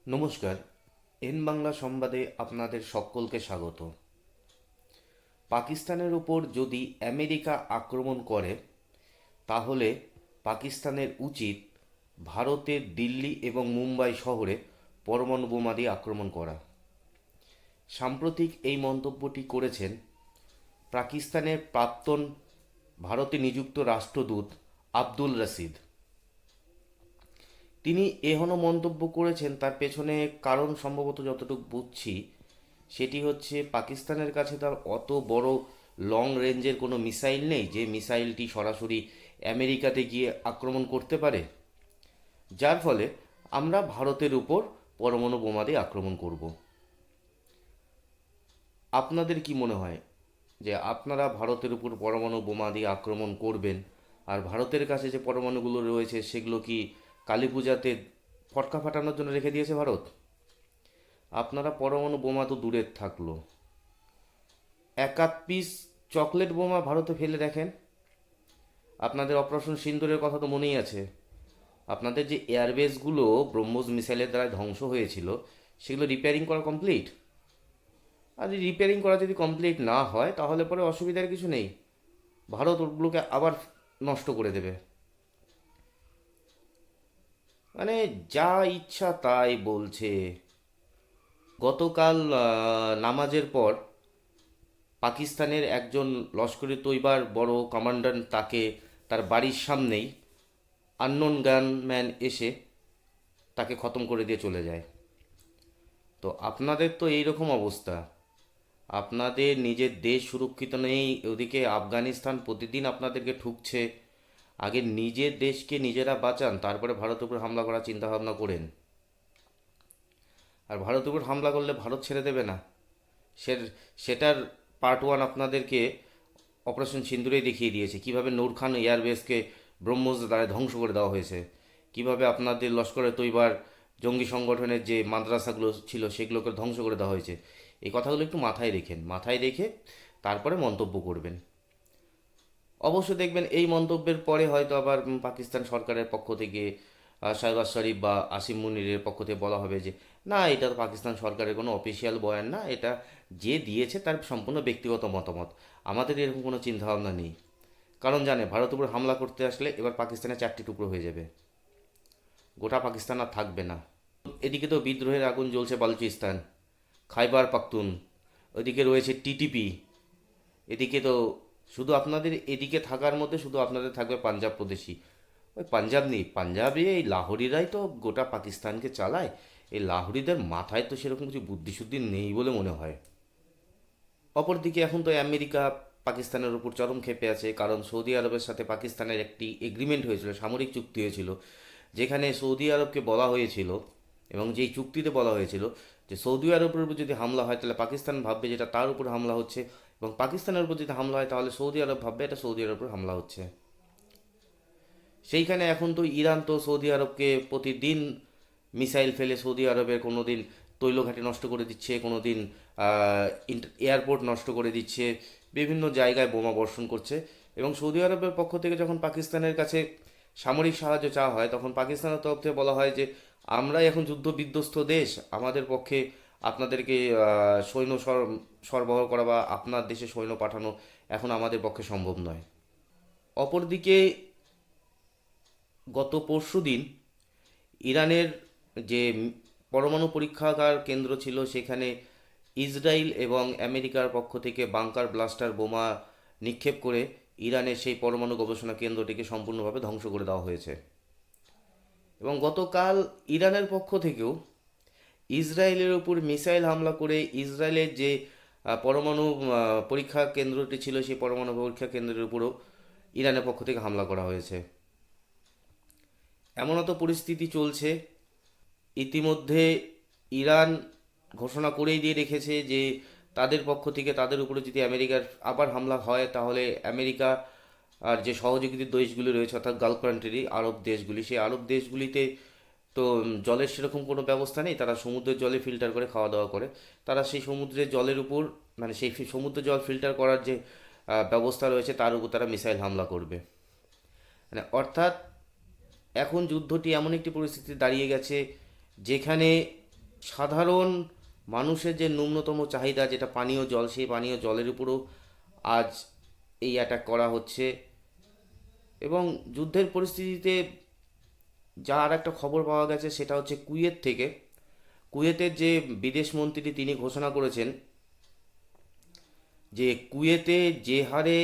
নমস্কার। এন বাংলা সংবাদে আপনাদের সকলকে স্বাগত। পাকিস্তানের উপর যদি আমেরিকা আক্রমণ করে, তাহলে পাকিস্তানের উচিত ভারতের দিল্লি এবং মুম্বাই শহরে পরমাণু বোমা দিয়ে আক্রমণ করা। সাম্প্রতিক এই মন্তব্যটি করেছেন পাকিস্তানের প্রাক্তন ভারতে নিযুক্ত রাষ্ট্রদূত আব্দুল রশিদ। তিনি এখনো মন্তব্য করেছেন, তার পেছনে কারণ সম্ভবত যতটুকু বুঝছি সেটি হচ্ছে পাকিস্তানের কাছে তার অত বড় লং রেঞ্জের কোনো মিসাইল নেই যে মিসাইলটি সরাসরি আমেরিকাতে গিয়ে আক্রমণ করতে পারে, যার ফলে আমরা ভারতের উপর পরমাণু বোমা দিয়ে আক্রমণ করব। আপনাদের কি মনে হয় যে আপনারা ভারতের উপর পরমাণু বোমা দিয়ে আক্রমণ করবেন? আর ভারতের কাছে যে পরমাণুগুলো রয়েছে সেগুলো কি কালী পূজাতে ফটকা ফাটানোর জন্য রেখে দিয়েছে ভারত? আপনারা পরমাণু বোমা তো দূরের থাকলো, এক আধ পিস চকলেট বোমা ভারতে ফেলে দেখেন। আপনাদের অপারেশন সিন্দুরের কথা তো মনেই আছে। আপনাদের যে এয়ারবেসগুলো ব্রহ্মোস মিসাইলের দ্বারা ধ্বংস হয়েছিল, সেগুলো রিপেয়ারিং করা কমপ্লিট। আর রিপেয়ারিং করা যদি কমপ্লিট না হয়, তাহলে পরে অসুবিধার কিছু নেই, ভারত ওগুলোকে আবার নষ্ট করে দেবে। মানে যা ইচ্ছা তাই বলছে। গতকাল নামাজের পর পাকিস্তানের একজন লস্করে তৈবার বড় কমান্ডার, তাকে তার বাড়ির সামনেই আননোন গানম্যান এসে তাকে খতম করে দিয়ে চলে যায়। তো আপনাদের তো এই রকম অবস্থা, আপনাদের নিজের দেশ সুরক্ষিত নেই, ওদিকে আফগানিস্তান প্রতিদিন আপনাদেরকে ঠুকছে। আগে নিজের দেশকে নিজেরা বাঁচান, তারপরে ভারতের উপর হামলা করার চিন্তা ভাবনা করেন। আর ভারতের উপর হামলা করলে ভারত ছেড়ে দেবে না। সে সেটার পার্ট ওয়ান আপনাদেরকে অপারেশন সিন্দুরেই দেখিয়ে দিয়েছে, কিভাবে নূর খান এয়ারবেসকে ব্রহ্মোস দ্বারা ধ্বংস করে দেওয়া হয়েছে, কিভাবে আপনাদের লস্করে তৈবার জঙ্গি সংগঠনের যে মাদ্রাসাগুলো ছিল সেগুলোকে ধ্বংস করে দেওয়া হয়েছে। এই কথাগুলো একটু মাথায় রেখে তারপরে মন্তব্য করবেন। অবশ্য দেখবেন এই মন্তব্যের পরে হয়তো আবার পাকিস্তান সরকারের পক্ষ থেকে শাহবাজ শরীফ বা আসিম মুনিরের পক্ষ থেকে বলা হবে যে না, এটা তো পাকিস্তান সরকারের কোনো অফিসিয়াল বয়ান না, এটা যে দিয়েছে তার সম্পূর্ণ ব্যক্তিগত মতামত, আমাদের এরকম কোনো চিন্তাভাবনা নেই। কারণ জানে ভারত উপর হামলা করতে আসলে এবার পাকিস্তানের চারটি টুকরো হয়ে যাবে, গোটা পাকিস্তান আর থাকবে না। এদিকে তো বিদ্রোহের আগুন জ্বলছে বালুচিস্তান, খাইবার পাখতুন, ওইদিকে রয়েছে টিটিপি। এদিকে তো শুধু আপনাদের এদিকে থাকার মধ্যে শুধু আপনাদের থাকবে পাঞ্জাব প্রদেশী। ওই পাঞ্জাব নেই, পাঞ্জাবে এই লাহোরিরাই তো গোটা পাকিস্তানকে চালায়। এই লাহোরিদের মাথায় তো সেরকম কিছু বুদ্ধিশুদ্ধি নেই বলে মনে হয়। অপরদিকে এখন তো আমেরিকা পাকিস্তানের উপর চরম ক্ষেপে আছে, কারণ সৌদি আরবের সাথে পাকিস্তানের একটি এগ্রিমেন্ট হয়েছিল, সামরিক চুক্তি হয়েছিল, যেখানে সৌদি আরবকে বলা হয়েছিল এবং যেই চুক্তিতে বলা হয়েছিল যে সৌদি আরবের উপর যদি হামলা হয় তাহলে পাকিস্তান ভাববে যেটা তার উপর হামলা হচ্ছে, এবং পাকিস্তানের উপর যদি হামলা হয় তাহলে সৌদি আরব ভাববে এটা সৌদি আরবের উপর হামলা হচ্ছে। সেইখানে এখন তো ইরান তো সৌদি আরবকে প্রতিদিন মিসাইল ফেলে সৌদি আরবের কোনো দিন তৈলঘাটি নষ্ট করে দিচ্ছে, কোনো দিন এয়ারপোর্ট নষ্ট করে দিচ্ছে, বিভিন্ন জায়গায় বোমা বর্ষণ করছে। এবং সৌদি আরবের পক্ষ থেকে যখন পাকিস্তানের কাছে সামরিক সাহায্য চাওয়া হয়, তখন পাকিস্তানের তরফ থেকে বলা হয় যে আমরাই এখন যুদ্ধ বিধ্বস্ত দেশ, আমাদের পক্ষে আপনাদেরকে সৈন্য সরবরাহ করা বা আপনার দেশে সৈন্য পাঠানো এখন আমাদের পক্ষে সম্ভব নয়। অপরদিকে গত পরশুদিন ইরানের যে পরমাণু পরীক্ষাগার কেন্দ্র ছিল, সেখানে ইসরায়েল এবং আমেরিকার পক্ষ থেকে বাংকার ব্লাস্টার বোমা নিক্ষেপ করে ইরানের সেই পরমাণু গবেষণা কেন্দ্রটিকে সম্পূর্ণভাবে ধ্বংস করে দেওয়া হয়েছে। এবং গতকাল ইরানের পক্ষ থেকেও ইসরায়েলের উপর মিসাইল হামলা করে ইসরায়েলের যে পরমাণু পরীক্ষা কেন্দ্রটি ছিল, সেই পরমাণু পরীক্ষা কেন্দ্রের উপরও ইরানের পক্ষ থেকে হামলা করা হয়েছে। এমনও তো পরিস্থিতি চলছে, ইতিমধ্যে ইরান ঘোষণা করেই দিয়ে রেখেছে যে তাদের পক্ষ থেকে তাদের উপরে যদি আমেরিকার আবার হামলা হয়, তাহলে আমেরিকা আর যে সহযোগী দেশগুলি রয়েছে অর্থাৎ গালফ কান্ট্রি আরব দেশগুলি, সেই আরব দেশগুলিতে তো জলের সেরকম কোনো ব্যবস্থা নেই, তারা সমুদ্রের জলে ফিল্টার করে খাওয়া দাওয়া করে। তারা সেই সমুদ্রের জলের উপর, মানে সেই সমুদ্রের জল ফিল্টার করার যে ব্যবস্থা রয়েছে তার উপর তারা মিসাইল হামলা করবে। মানে অর্থাৎ এখন যুদ্ধটি এমন একটি পরিস্থিতি দাঁড়িয়ে গেছে যেখানে সাধারণ মানুষের যে ন্যূনতম চাহিদা যেটা পানীয় জল, সেই পানীয় জলের উপরও আজ এই অ্যাটাক করা হচ্ছে। এবং যুদ্ধের পরিস্থিতিতে যা আর একটা খবর পাওয়া গেছে সেটা হচ্ছে কুয়েত থেকে। কুয়েতের যে বিদেশ মন্ত্রী তিনি ঘোষণা করেছেন যে কুয়েতে যে হারে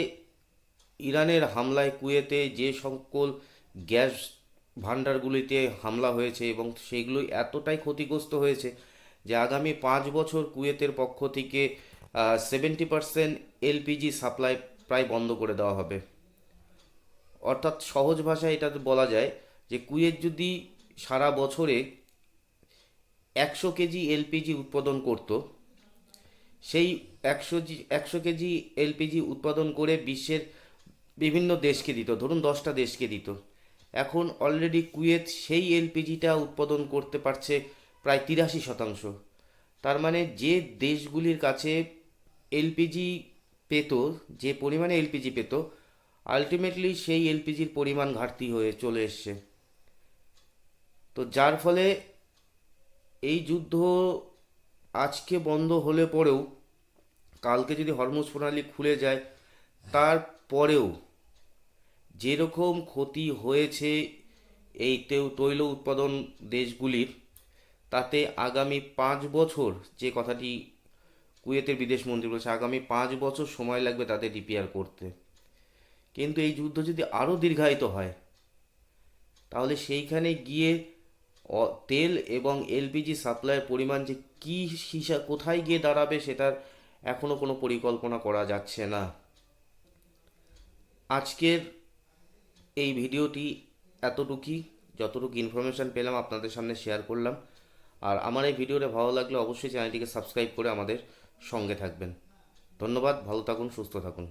ইরানের হামলায় কুয়েতে যে সকল গ্যাস ভান্ডারগুলিতে হামলা হয়েছে এবং সেগুলো এতটাই ক্ষতিগ্রস্ত হয়েছে যে আগামী 5 বছর কুয়েতের পক্ষ থেকে 70% এলপিজি সাপ্লাই প্রায় বন্ধ করে দেওয়া হবে। অর্থাৎ সহজ ভাষায় এটা বলা যায় যে কুয়েত যদি সারা বছরে 100 কেজি এলপিজি উৎপাদন করত, সেই 100 কেজি এলপিজি উৎপাদন করে বিশ্বের বিভিন্ন দেশকে দিত, ধরুন 10টা দেশকে দিত। এখন অলরেডি কুয়েত সেই এলপিজিটা উৎপাদন করতে পারছে প্রায় 83%। তার মানে যে দেশগুলির কাছে এলপিজি পেত, যে পরিমাণে এলপিজি পেত, আলটিমেটলি সেই এলপিজির পরিমাণ ঘাটতি হয়ে চলে এসছে। তো যার ফলে এই যুদ্ধ আজকে বন্ধ হলে পরেও কালকে যদি হরমুজ প্রণালী খুলে যায়, তারপরেও যেরকম ক্ষতি হয়েছে এই তৈল উৎপাদন দেশগুলির, তাতে আগামী 5 বছর, যে কথাটি কুয়েতের বিদেশ মন্ত্রী বলেছে, আগামী 5 বছর সময় লাগবে তাদের রিপেয়ার করতে। কিন্তু এই যুদ্ধ যদি আরও দীর্ঘায়িত হয়, তাহলে সেইখানে গিয়ে তেল এবং এলপিজি সাপ্লাইয়ের পরিমাণ যে কী হিসাব কোথায় গিয়ে দাঁড়াবে সেটার এখনও কোনো পরিকল্পনা করা যাচ্ছে না। আজকের এই ভিডিওটি এতটুকুই, যতটুকু ইনফরমেশান পেলাম আপনাদের সামনে শেয়ার করলাম। আর আমার এই ভিডিওটা ভালো লাগলে অবশ্যই চ্যানেলটিকে সাবস্ক্রাইব করে আমাদের সঙ্গে থাকবেন। ধন্যবাদ, ভালো থাকুন, সুস্থ থাকুন।